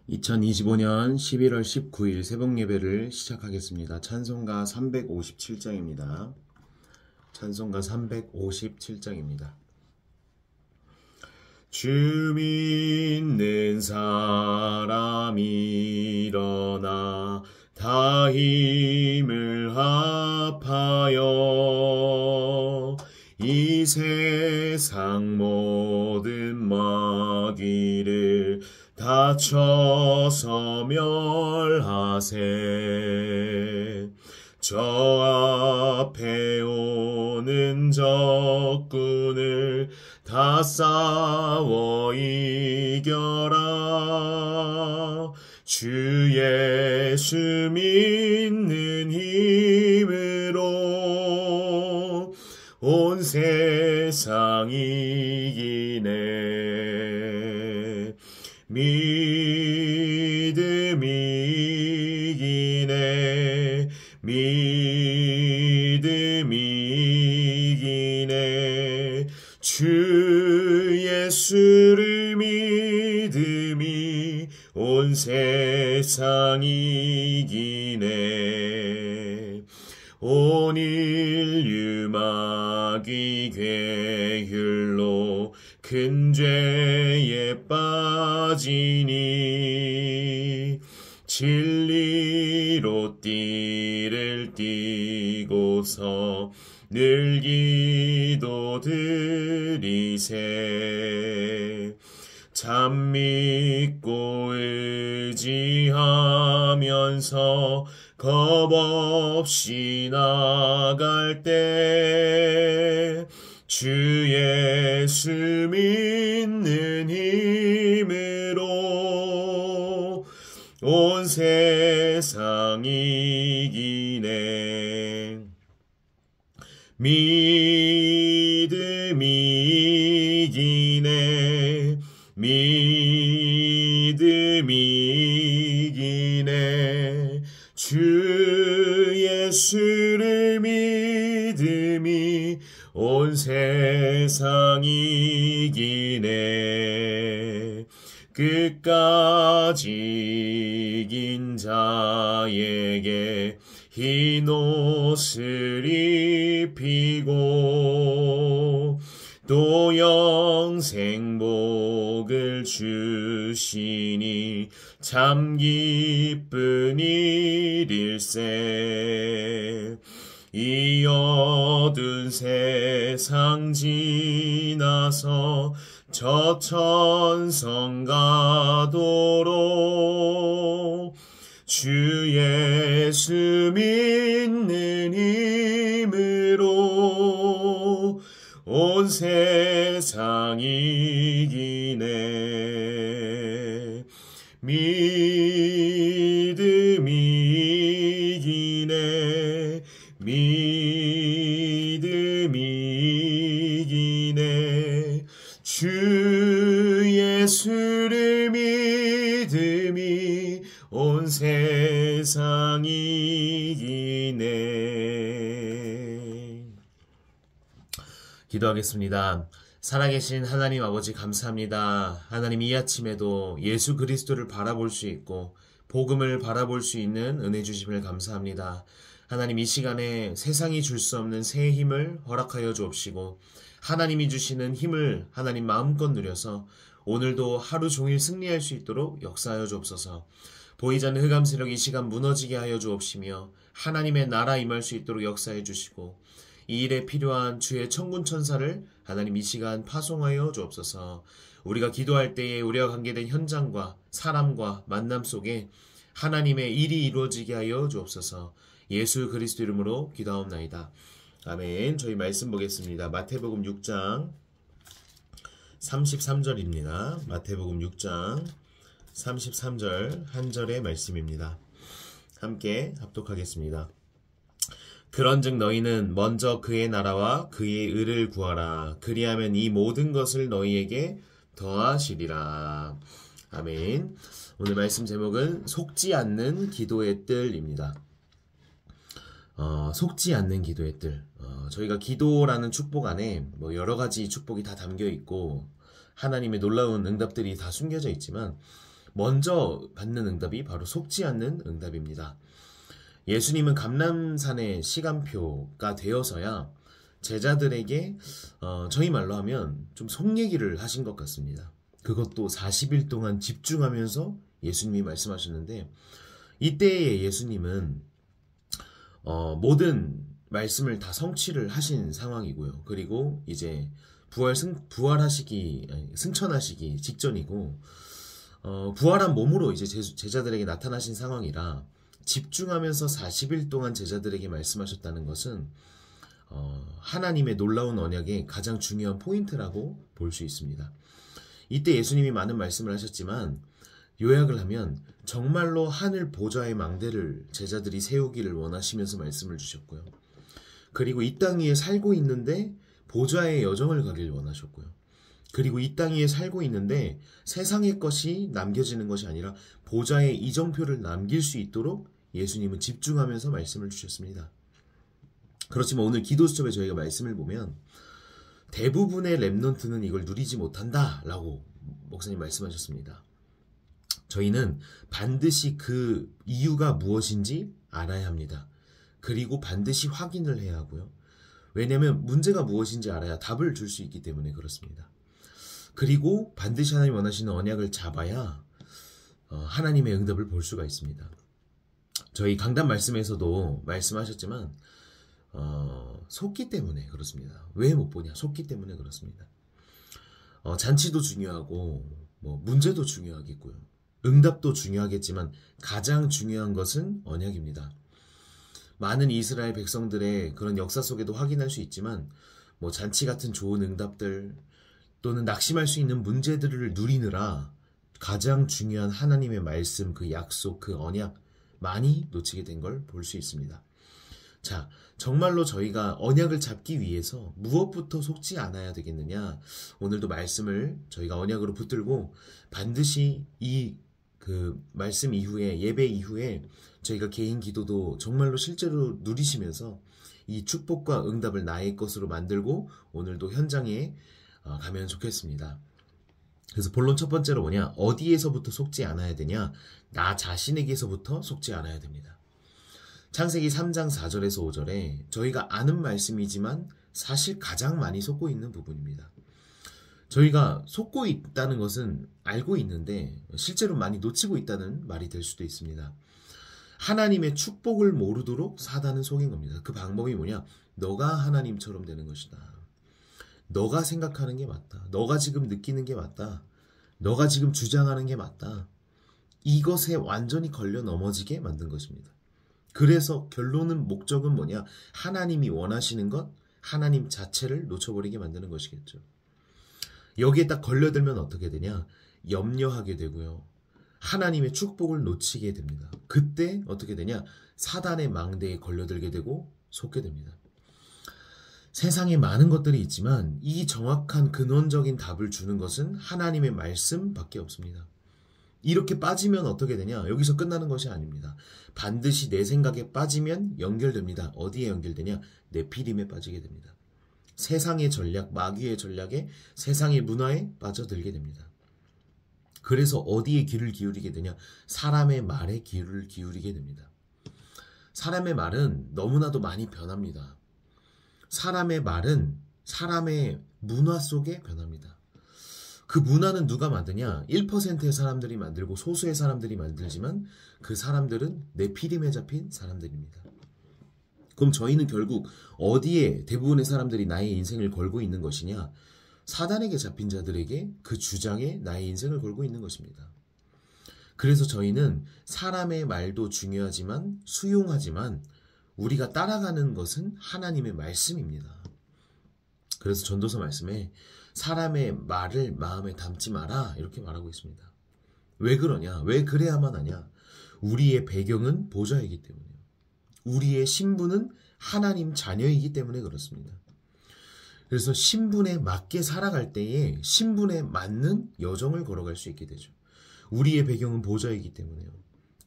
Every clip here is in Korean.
2025년 11월 19일 새벽 예배를 시작하겠습니다. 찬송가 357장입니다. 찬송가 357장입니다. 주 믿는 사람 일어나 다 힘을 합하여 이 세상 모든 마귀를 다쳐서 멸하세. 저 앞에 오는 적군을 다 싸워 이겨라. 주 예수 믿는 힘으로 온 세상 이기네. 믿음이 이기네. 믿음이 이기네. 주 예수를 믿음이 온 세상 이기네. 온 인류 마귀 괴율로 큰 죄에 빠지니 진리로 띠를 띠고서 늘 기도드리세. 참 믿고 의지하면서 겁없이 나갈 때 주 예수 믿는 힘으로 온 세상 이기네. 믿음이 이기네. 믿음이 이기네. 주 예수를 믿음이 온 세상 이기네. 끝까지 이긴 자에게 흰 옷을 입히고 또 영생 복을 주시니 참 기쁜 일일세. 이 어두운 세상 지나서 저 천성 가도록 주 예수 믿는 힘으로 온 세상 이기네. 믿음이 이기네. 믿음이 이기네. 주 예수를 믿음이 온 세상 이기네. 기도하겠습니다. 살아계신 하나님 아버지 감사합니다. 하나님 이 아침에도 예수 그리스도를 바라볼 수 있고 복음을 바라볼 수 있는 은혜 주심을 감사합니다. 하나님 이 시간에 세상이 줄 수 없는 새 힘을 허락하여 주옵시고 하나님이 주시는 힘을 하나님 마음껏 누려서 오늘도 하루 종일 승리할 수 있도록 역사하여 주옵소서. 보이지 않는 흑암 세력 이 시간 무너지게 하여 주옵시며 하나님의 나라 임할 수 있도록 역사해 주시고 이 일에 필요한 주의 천군 천사를 하나님 이 시간 파송하여 주옵소서. 우리가 기도할 때에 우리와 관계된 현장과 사람과 만남 속에 하나님의 일이 이루어지게 하여 주옵소서. 예수 그리스도 이름으로 기도하옵나이다. 아멘. 저희 말씀 보겠습니다. 마태복음 6장 33절입니다. 마태복음 6장 33절 한 절의 말씀입니다. 함께 합독하겠습니다. 그런즉 너희는 먼저 그의 나라와 그의 의를 구하라. 그리하면 이 모든 것을 너희에게 더하시리라. 아멘. 오늘 말씀 제목은 속지 않는 기도의 뜰입니다. 속지 않는 기도의 뜰. 저희가 기도라는 축복 안에 여러 가지 축복이 다 담겨 있고 하나님의 놀라운 응답들이 다 숨겨져 있지만 먼저 받는 응답이 바로 속지 않는 응답입니다. 예수님은 감람산의 시간표가 되어서야 제자들에게 저희 말로 하면 좀 속 얘기를 하신 것 같습니다. 그것도 40일 동안 집중하면서 예수님이 말씀하셨는데, 이때의 예수님은 모든 말씀을 다 성취를 하신 상황이고요. 그리고 이제 승천하시기 직전이고, 부활한 몸으로 이제 제자들에게 나타나신 상황이라 집중하면서 40일 동안 제자들에게 말씀하셨다는 것은 하나님의 놀라운 언약의 가장 중요한 포인트라고 볼 수 있습니다. 이때 예수님이 많은 말씀을 하셨지만 요약을 하면 정말로 하늘 보좌의 망대를 제자들이 세우기를 원하시면서 말씀을 주셨고요. 그리고 이 땅 위에 살고 있는데 보좌의 여정을 가길 원하셨고요. 그리고 이 땅 위에 살고 있는데 세상의 것이 남겨지는 것이 아니라 보좌의 이정표를 남길 수 있도록 예수님은 집중하면서 말씀을 주셨습니다. 그렇지만 오늘 기도 수첩에 저희가 말씀을 보면 대부분의 렘넌트는 이걸 누리지 못한다 라고 목사님 말씀하셨습니다. 저희는 반드시 그 이유가 무엇인지 알아야 합니다. 그리고 반드시 확인을 해야 하고요. 왜냐하면 문제가 무엇인지 알아야 답을 줄 수 있기 때문에 그렇습니다. 그리고 반드시 하나님 원하시는 언약을 잡아야 하나님의 응답을 볼 수가 있습니다. 저희 강단 말씀에서도 말씀하셨지만 속기 때문에 그렇습니다. 왜 못 보냐? 속기 때문에 그렇습니다. 잔치도 중요하고 문제도 중요하겠고요. 응답도 중요하겠지만 가장 중요한 것은 언약입니다. 많은 이스라엘 백성들의 그런 역사 속에도 확인할 수 있지만 잔치 같은 좋은 응답들 또는 낙심할 수 있는 문제들을 누리느라 가장 중요한 하나님의 말씀, 그 약속, 그 언약 많이 놓치게 된 걸 볼 수 있습니다. 자, 정말로 저희가 언약을 잡기 위해서 무엇부터 속지 않아야 되겠느냐? 오늘도 말씀을 저희가 언약으로 붙들고 반드시 그 말씀 이후에, 예배 이후에 저희가 개인 기도도 정말로 실제로 누리시면서 이 축복과 응답을 나의 것으로 만들고 오늘도 현장에 가면 좋겠습니다. 그래서 본론 첫 번째로 뭐냐? 어디에서부터 속지 않아야 되냐? 나 자신에게서부터 속지 않아야 됩니다. 창세기 3장 4절에서 5절에 저희가 아는 말씀이지만 사실 가장 많이 속고 있는 부분입니다. 저희가 속고 있다는 것은 알고 있는데 실제로 많이 놓치고 있다는 말이 될 수도 있습니다. 하나님의 축복을 모르도록 사단은 속인 겁니다. 그 방법이 뭐냐? 너가 하나님처럼 되는 것이다. 너가 생각하는 게 맞다. 너가 지금 느끼는 게 맞다. 너가 지금 주장하는 게 맞다. 이것에 완전히 걸려 넘어지게 만든 것입니다. 그래서 결론은 목적은 뭐냐? 하나님이 원하시는 것, 하나님 자체를 놓쳐버리게 만드는 것이겠죠. 여기에 딱 걸려들면 어떻게 되냐? 염려하게 되고요. 하나님의 축복을 놓치게 됩니다. 그때 어떻게 되냐? 사단의 망대에 걸려들게 되고 속게 됩니다. 세상에 많은 것들이 있지만 이 정확한 근원적인 답을 주는 것은 하나님의 말씀밖에 없습니다. 이렇게 빠지면 어떻게 되냐? 여기서 끝나는 것이 아닙니다. 반드시 내 생각에 빠지면 연결됩니다. 어디에 연결되냐? 네피림에 빠지게 됩니다. 세상의 전략, 마귀의 전략에 세상의 문화에 빠져들게 됩니다. 그래서 어디에 귀를 기울이게 되냐? 사람의 말에 귀를 기울이게 됩니다. 사람의 말은 너무나도 많이 변합니다. 사람의 말은 사람의 문화 속에 변합니다. 그 문화는 누가 만드냐? 1%의 사람들이 만들고 소수의 사람들이 만들지만 그 사람들은 네피림에 잡힌 사람들입니다. 그럼 저희는 결국 어디에 대부분의 사람들이 나의 인생을 걸고 있는 것이냐? 사단에게 잡힌 자들에게 그 주장에 나의 인생을 걸고 있는 것입니다. 그래서 저희는 사람의 말도 중요하지만 수용하지만 우리가 따라가는 것은 하나님의 말씀입니다. 그래서 전도서 말씀에 사람의 말을 마음에 담지 마라 이렇게 말하고 있습니다. 왜 그러냐? 왜 그래야만 하냐? 우리의 배경은 보좌이기 때문이에요. 우리의 신분은 하나님 자녀이기 때문에 그렇습니다. 그래서 신분에 맞게 살아갈 때에 신분에 맞는 여정을 걸어갈 수 있게 되죠. 우리의 배경은 보좌이기 때문에요.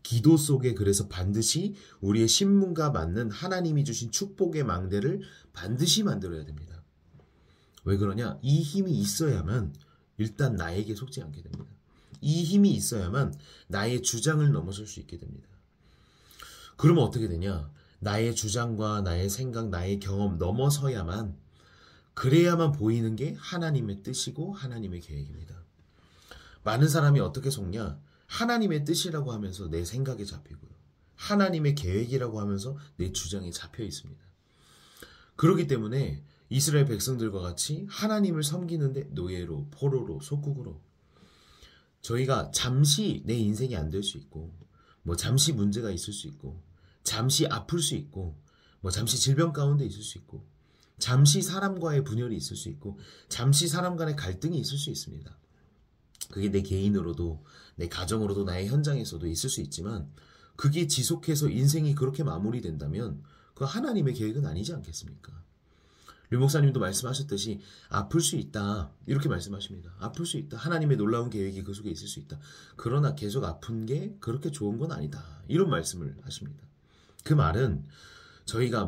기도 속에 그래서 반드시 우리의 신분과 맞는 하나님이 주신 축복의 망대를 반드시 만들어야 됩니다. 왜 그러냐? 이 힘이 있어야만 일단 나에게 속지 않게 됩니다. 이 힘이 있어야만 나의 주장을 넘어설 수 있게 됩니다. 그러면 어떻게 되냐? 나의 주장과 나의 생각, 나의 경험 넘어서야만, 그래야만 보이는 게 하나님의 뜻이고 하나님의 계획입니다. 많은 사람이 어떻게 속냐? 하나님의 뜻이라고 하면서 내 생각에 잡히고요. 하나님의 계획이라고 하면서 내 주장에 잡혀 있습니다. 그렇기 때문에 이스라엘 백성들과 같이 하나님을 섬기는데 노예로, 포로로, 속국으로, 저희가 잠시 내 인생이 안 될 수 있고, 잠시 문제가 있을 수 있고, 잠시 아플 수 있고, 잠시 질병 가운데 있을 수 있고, 잠시 사람과의 분열이 있을 수 있고, 잠시 사람 간의 갈등이 있을 수 있습니다. 그게 내 개인으로도, 내 가정으로도, 나의 현장에서도 있을 수 있지만, 그게 지속해서 인생이 그렇게 마무리된다면 그 하나님의 계획은 아니지 않겠습니까? 류 목사님도 말씀하셨듯이 아플 수 있다, 이렇게 말씀하십니다. 아플 수 있다. 하나님의 놀라운 계획이 그 속에 있을 수 있다. 그러나 계속 아픈 게 그렇게 좋은 건 아니다, 이런 말씀을 하십니다. 그 말은 저희가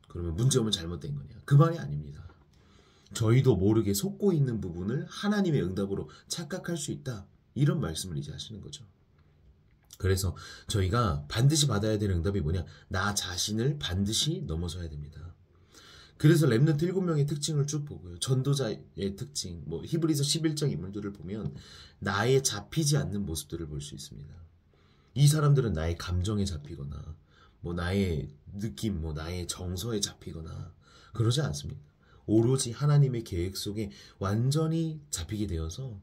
그러면 문제오면 잘못된 거냐, 그 말이 아닙니다. 저희도 모르게 속고 있는 부분을 하나님의 응답으로 착각할 수 있다, 이런 말씀을 이제 하시는 거죠. 그래서 저희가 반드시 받아야 되는 응답이 뭐냐? 나 자신을 반드시 넘어서야 됩니다. 그래서 렘넌트 7명의 특징을 쭉 보고요. 전도자의 특징, 히브리서 11장 인물들을 보면 나의 잡히지 않는 모습들을 볼 수 있습니다. 이 사람들은 나의 감정에 잡히거나 나의 느낌, 나의 정서에 잡히거나 그러지 않습니다. 오로지 하나님의 계획 속에 완전히 잡히게 되어서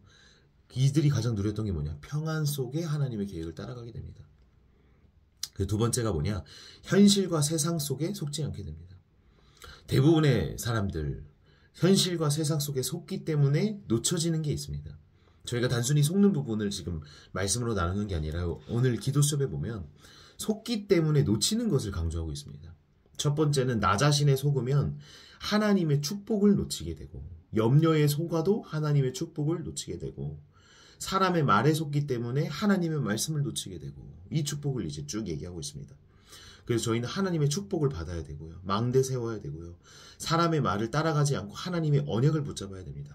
이들이 가장 누렸던 게 뭐냐? 평안 속에 하나님의 계획을 따라가게 됩니다. 그 두 번째가 뭐냐? 현실과 세상 속에 속지 않게 됩니다. 대부분의 사람들, 현실과 세상 속에 속기 때문에 놓쳐지는 게 있습니다. 저희가 단순히 속는 부분을 지금 말씀으로 나누는 게 아니라 오늘 기도 수업에 보면 속기 때문에 놓치는 것을 강조하고 있습니다. 첫 번째는 나 자신에 속으면 하나님의 축복을 놓치게 되고, 염려에 속아도 하나님의 축복을 놓치게 되고, 사람의 말에 속기 때문에 하나님의 말씀을 놓치게 되고, 이 축복을 이제 쭉 얘기하고 있습니다. 그래서 저희는 하나님의 축복을 받아야 되고요. 망대 세워야 되고요. 사람의 말을 따라가지 않고 하나님의 언약을 붙잡아야 됩니다.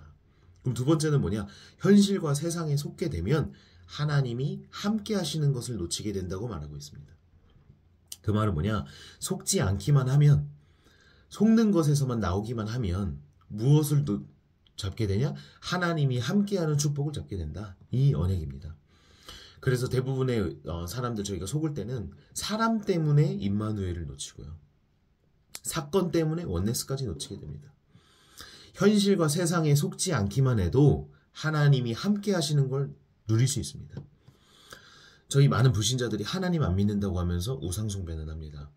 그럼 두 번째는 뭐냐? 현실과 세상에 속게 되면 하나님이 함께 하시는 것을 놓치게 된다고 말하고 있습니다. 그 말은 뭐냐? 속지 않기만 하면, 속는 것에서만 나오기만 하면 무엇을 잡게 되냐? 하나님이 함께하는 축복을 잡게 된다. 이 언약입니다. 그래서 대부분의 사람들, 저희가 속을 때는 사람 때문에 임마누엘을 놓치고요. 사건 때문에 원네스까지 놓치게 됩니다. 현실과 세상에 속지 않기만 해도 하나님이 함께 하시는 걸 누릴 수 있습니다. 저희 많은 불신자들이 하나님 안 믿는다고 하면서 우상숭배는 합니다.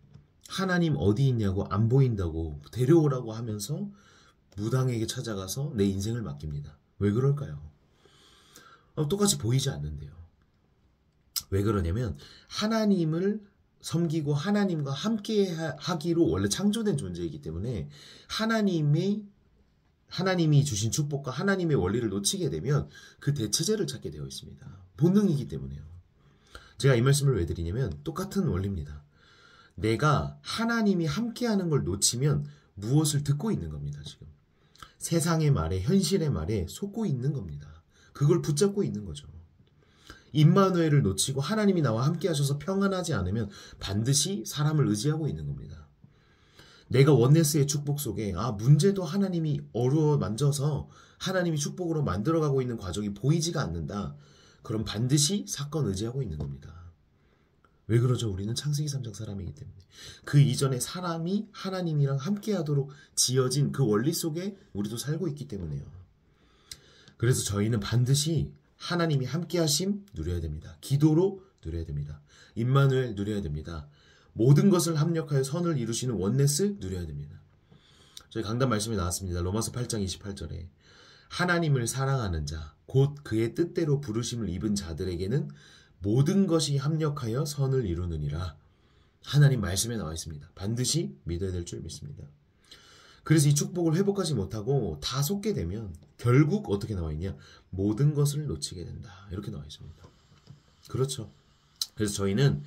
하나님 어디 있냐고, 안 보인다고, 데려오라고 하면서 무당에게 찾아가서 내 인생을 맡깁니다. 왜 그럴까요? 똑같이 보이지 않는데요. 왜 그러냐면 하나님을 섬기고 하나님과 함께 하기로 원래 창조된 존재이기 때문에 하나님이 주신 축복과 하나님의 원리를 놓치게 되면 그 대체제를 찾게 되어 있습니다. 본능이기 때문에요. 제가 이 말씀을 왜 드리냐면 똑같은 원리입니다. 내가 하나님이 함께하는 걸 놓치면 무엇을 듣고 있는 겁니다. 지금 세상의 말에, 현실의 말에 속고 있는 겁니다. 그걸 붙잡고 있는 거죠. 임마누엘을 놓치고 하나님이 나와 함께 하셔서 평안하지 않으면 반드시 사람을 의지하고 있는 겁니다. 내가 원네스의 축복 속에 문제도 하나님이 어루어 만져서 하나님이 축복으로 만들어가고 있는 과정이 보이지가 않는다. 그럼 반드시 사건 의지하고 있는 겁니다. 왜 그러죠? 우리는 창세기 3장 사람이기 때문에. 그 이전에 사람이 하나님이랑 함께하도록 지어진 그 원리 속에 우리도 살고 있기 때문에요. 그래서 저희는 반드시 하나님이 함께하심 누려야 됩니다. 기도로 누려야 됩니다. 임마누엘 누려야 됩니다. 모든 것을 합력하여 선을 이루시는 원네스 누려야 됩니다. 저희 강단 말씀이 나왔습니다. 로마서 8장 28절에 하나님을 사랑하는 자, 곧 그의 뜻대로 부르심을 입은 자들에게는 모든 것이 합력하여 선을 이루느니라. 하나님 말씀에 나와 있습니다. 반드시 믿어야 될 줄 믿습니다. 그래서 이 축복을 회복하지 못하고 다 속게 되면 결국 어떻게 나와 있냐? 모든 것을 놓치게 된다. 이렇게 나와 있습니다. 그렇죠. 그래서 저희는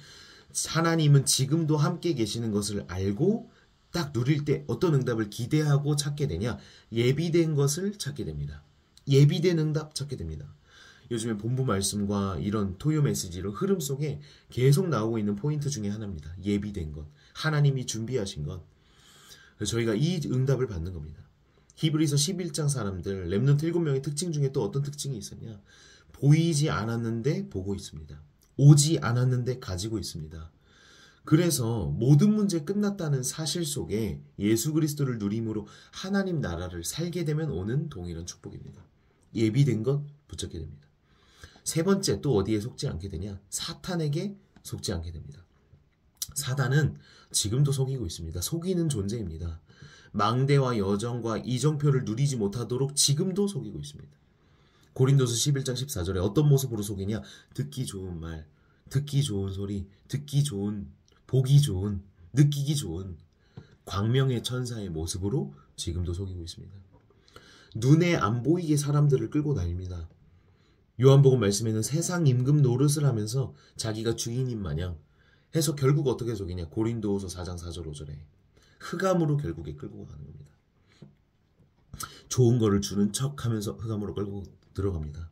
하나님은 지금도 함께 계시는 것을 알고 딱 누릴 때 어떤 응답을 기대하고 찾게 되냐? 예비된 것을 찾게 됩니다. 예비된 응답 찾게 됩니다. 요즘에 본부 말씀과 이런 토요 메시지로 흐름 속에 계속 나오고 있는 포인트 중에 하나입니다. 예비된 것, 하나님이 준비하신 것. 그래서 저희가 이 응답을 받는 겁니다. 히브리서 11장 사람들 렘넌트 7명의 특징 중에 또 어떤 특징이 있었냐? 보이지 않았는데 보고 있습니다. 오지 않았는데 가지고 있습니다. 그래서 모든 문제 끝났다는 사실 속에 예수 그리스도를 누림으로 하나님 나라를 살게 되면 오는 동일한 축복입니다. 예비된 것 붙잡게 됩니다. 세 번째, 또 어디에 속지 않게 되냐? 사탄에게 속지 않게 됩니다. 사단은 지금도 속이고 있습니다. 속이는 존재입니다. 망대와 여정과 이정표를 누리지 못하도록 지금도 속이고 있습니다. 고린도서 11장 14절에 어떤 모습으로 속이냐? 듣기 좋은 말, 듣기 좋은 소리, 듣기 좋은, 보기 좋은, 느끼기 좋은 광명의 천사의 모습으로 지금도 속이고 있습니다. 눈에 안 보이게 사람들을 끌고 다닙니다. 요한복음 말씀에는 세상 임금 노릇을 하면서 자기가 주인인 마냥 해서 결국 어떻게 속이냐? 고린도후서 4장 4절 5절에 흑암으로 결국에 끌고 가는 겁니다. 좋은 거를 주는 척하면서 흑암으로 끌고 들어갑니다.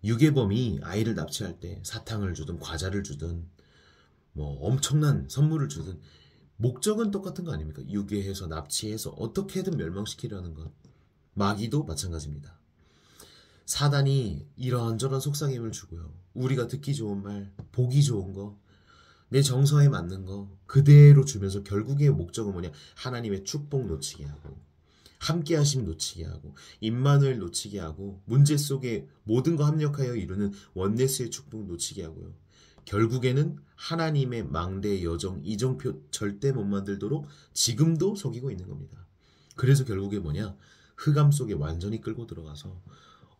유괴범이 아이를 납치할 때 사탕을 주든 과자를 주든 뭐 엄청난 선물을 주든 목적은 똑같은 거 아닙니까? 유괴해서 납치해서 어떻게든 멸망시키려는 것. 마귀도 마찬가지입니다. 사단이 이런저런 속삭임을 주고요. 우리가 듣기 좋은 말, 보기 좋은 거, 내 정서에 맞는 거 그대로 주면서 결국의 목적은 뭐냐? 하나님의 축복 놓치게 하고 함께 하심 놓치게 하고 임마누엘 놓치게 하고 문제 속에 모든 거 합력하여 이루는 원네스의 축복 놓치게 하고요. 결국에는 하나님의 망대 여정 이정표 절대 못 만들도록 지금도 속이고 있는 겁니다. 그래서 결국에 뭐냐? 흑암 속에 완전히 끌고 들어가서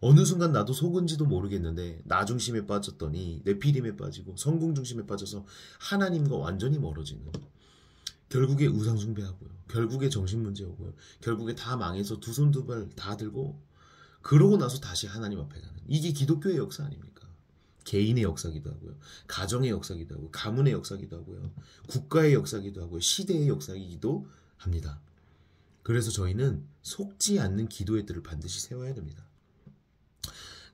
어느 순간 나도 속은지도 모르겠는데 나 중심에 빠졌더니 네피림에 빠지고 성공 중심에 빠져서 하나님과 완전히 멀어지는, 결국에 우상 숭배하고요. 결국에 정신문제 오고요. 결국에 다 망해서 두 손 두 발 다 들고 그러고 나서 다시 하나님 앞에 가는, 이게 기독교의 역사 아닙니까? 개인의 역사기도 하고요. 가정의 역사기도 하고 가문의 역사기도 하고요. 국가의 역사기도 하고요. 시대의 역사이기도 합니다. 그래서 저희는 속지 않는 기도의 뜰을 반드시 세워야 됩니다.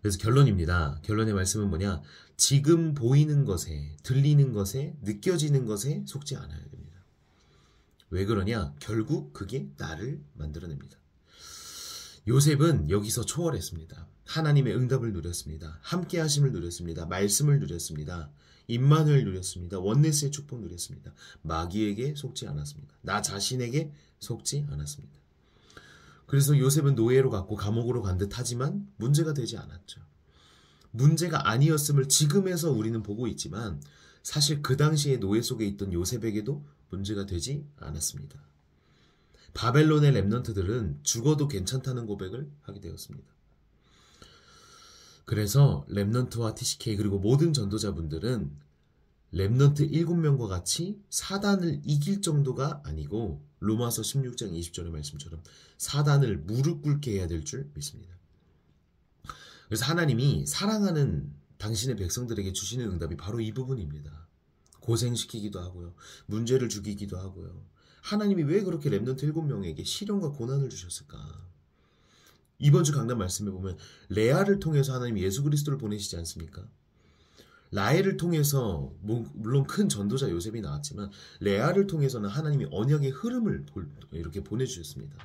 그래서 결론입니다. 결론의 말씀은 뭐냐? 지금 보이는 것에, 들리는 것에, 느껴지는 것에 속지 않아야 됩니다. 왜 그러냐? 결국 그게 나를 만들어냅니다. 요셉은 여기서 초월했습니다. 하나님의 응답을 누렸습니다. 함께 하심을 누렸습니다. 말씀을 누렸습니다. 임마누엘 누렸습니다. 원네스의 축복 누렸습니다. 마귀에게 속지 않았습니다. 나 자신에게 속지 않았습니다. 그래서 요셉은 노예로 갔고 감옥으로 간 듯 하지만 문제가 되지 않았죠. 문제가 아니었음을 지금에서 우리는 보고 있지만 사실 그 당시에 노예 속에 있던 요셉에게도 문제가 되지 않았습니다. 바벨론의 렘넌트들은 죽어도 괜찮다는 고백을 하게 되었습니다. 그래서 렘넌트와 TCK 그리고 모든 전도자분들은 렘넌트 7명과 같이 사단을 이길 정도가 아니고 로마서 16장 20절의 말씀처럼 사단을 무릎 꿇게 해야 될 줄 믿습니다. 그래서 하나님이 사랑하는 당신의 백성들에게 주시는 응답이 바로 이 부분입니다. 고생시키기도 하고요. 문제를 죽이기도 하고요. 하나님이 왜 그렇게 렘넌트 7명에게 시련과 고난을 주셨을까? 이번 주 강단 말씀에 보면 레아를 통해서 하나님 예수 그리스도를 보내시지 않습니까? 라헬을 통해서 물론 큰 전도자 요셉이 나왔지만 레아를 통해서는 하나님이 언약의 흐름을 이렇게 보내주셨습니다.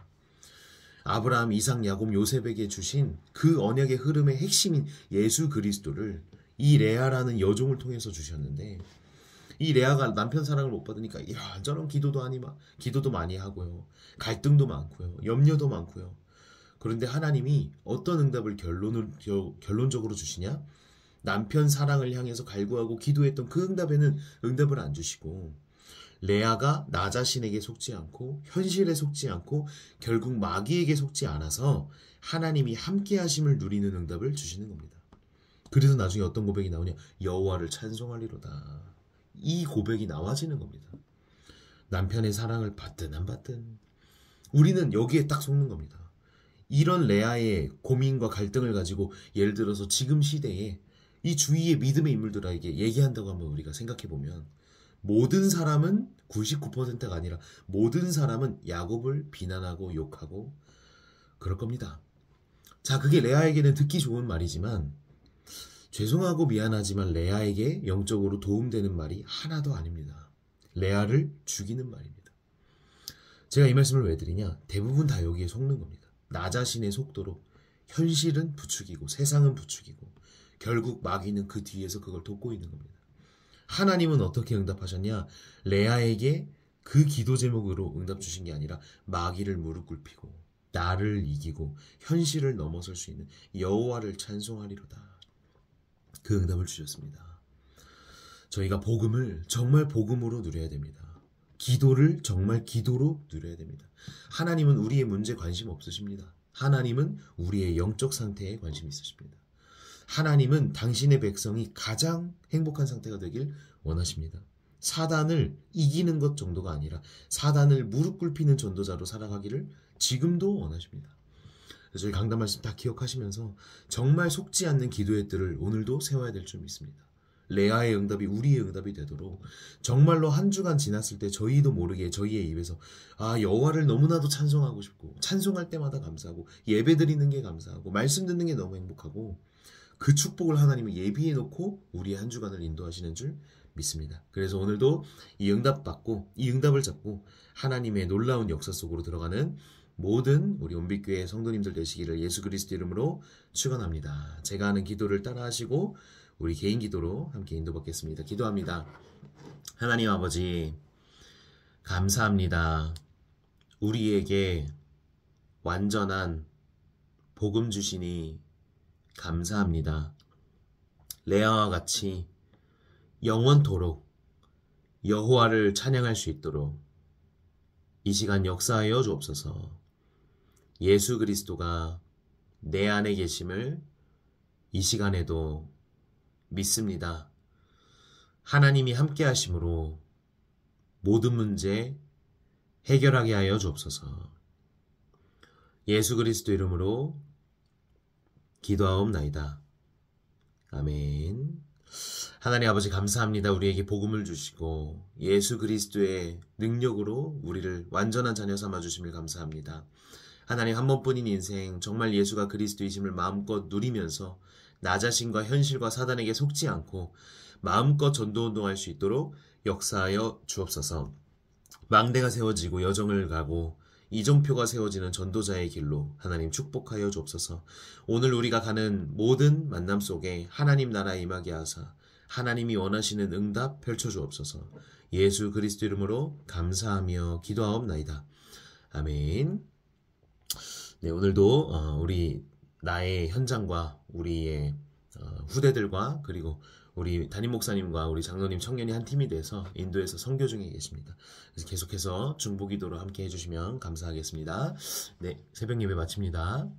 아브라함, 이삭, 야곱, 요셉에게 주신 그 언약의 흐름의 핵심인 예수 그리스도를 이 레아라는 여종을 통해서 주셨는데, 이 레아가 남편 사랑을 못 받으니까 저런 기도도 많이 하고요. 갈등도 많고요. 염려도 많고요. 그런데 하나님이 어떤 응답을 결론적으로 주시냐? 남편 사랑을 향해서 갈구하고 기도했던 그 응답에는 응답을 안 주시고, 레아가 나 자신에게 속지 않고 현실에 속지 않고 결국 마귀에게 속지 않아서 하나님이 함께 하심을 누리는 응답을 주시는 겁니다. 그래서 나중에 어떤 고백이 나오냐? 여호와를 찬송하리로다. 이 고백이 나와지는 겁니다. 남편의 사랑을 받든 안 받든 우리는 여기에 딱 속는 겁니다. 이런 레아의 고민과 갈등을 가지고 예를 들어서 지금 시대에 이 주위의 믿음의 인물들에게 얘기한다고 한번 우리가 생각해보면 모든 사람은 99%가 아니라 모든 사람은 야곱을 비난하고 욕하고 그럴 겁니다. 자, 그게 레아에게는 듣기 좋은 말이지만 죄송하고 미안하지만 레아에게 영적으로 도움되는 말이 하나도 아닙니다. 레아를 죽이는 말입니다. 제가 이 말씀을 왜 드리냐? 대부분 다 여기에 속는 겁니다. 나 자신의 속도로 현실은 부추기고 세상은 부추기고 결국 마귀는 그 뒤에서 그걸 돕고 있는 겁니다. 하나님은 어떻게 응답하셨냐? 레아에게 그 기도 제목으로 응답 주신 게 아니라 마귀를 무릎 꿇히고 나를 이기고 현실을 넘어설 수 있는 여호와를 찬송하리로다. 그 응답을 주셨습니다. 저희가 복음을 정말 복음으로 누려야 됩니다. 기도를 정말 기도로 누려야 됩니다. 하나님은 우리의 문제에 관심 없으십니다. 하나님은 우리의 영적 상태에 관심 있으십니다. 하나님은 당신의 백성이 가장 행복한 상태가 되길 원하십니다. 사단을 이기는 것 정도가 아니라 사단을 무릎 꿇히는 전도자로 살아가기를 지금도 원하십니다. 그래서 저희 강단 말씀 다 기억하시면서 정말 속지 않는 기도의 뜰을 오늘도 세워야 될 줄 믿습니다. 레아의 응답이 우리의 응답이 되도록 정말로 한 주간 지났을 때 저희도 모르게 저희의 입에서 여호와를 너무나도 찬송하고 싶고 찬송할 때마다 감사하고 예배 드리는 게 감사하고 말씀 듣는 게 너무 행복하고 그 축복을 하나님은 예비해 놓고 우리의 한 주간을 인도하시는 줄 믿습니다. 그래서 오늘도 이 응답 받고 이 응답을 잡고 하나님의 놀라운 역사 속으로 들어가는 모든 우리 온빛교회 성도님들 되시기를 예수 그리스도 이름으로 축원합니다. 제가 하는 기도를 따라하시고 우리 개인 기도로 함께 인도받겠습니다. 기도합니다. 하나님 아버지 감사합니다. 우리에게 완전한 복음 주시니 감사합니다. 레아와 같이 영원토록 여호와를 찬양할 수 있도록 이 시간 역사하여 주옵소서. 예수 그리스도가 내 안에 계심을 이 시간에도 믿습니다. 하나님이 함께 하심으로 모든 문제 해결하게 하여 주옵소서. 예수 그리스도 이름으로 기도하옵나이다. 아멘. 하나님 아버지 감사합니다. 우리에게 복음을 주시고 예수 그리스도의 능력으로 우리를 완전한 자녀 삼아 주심을 감사합니다. 하나님 한 번뿐인 인생 정말 예수가 그리스도이심을 마음껏 누리면서 나 자신과 현실과 사단에게 속지 않고 마음껏 전도운동할 수 있도록 역사하여 주옵소서. 망대가 세워지고 여정을 가고 이정표가 세워지는 전도자의 길로 하나님 축복하여 주옵소서. 오늘 우리가 가는 모든 만남 속에 하나님 나라 임하게 하사 하나님이 원하시는 응답 펼쳐 주옵소서. 예수 그리스도 이름으로 감사하며 기도하옵나이다. 아멘. 네, 오늘도 우리 나의 현장과 우리의 후대들과 그리고 우리 담임 목사님과 우리 장로님 청년이 한 팀이 돼서 인도에서 선교 중에 계십니다. 그래서 계속해서 중보기도로 함께 해주시면 감사하겠습니다. 네, 새벽 예배 마칩니다.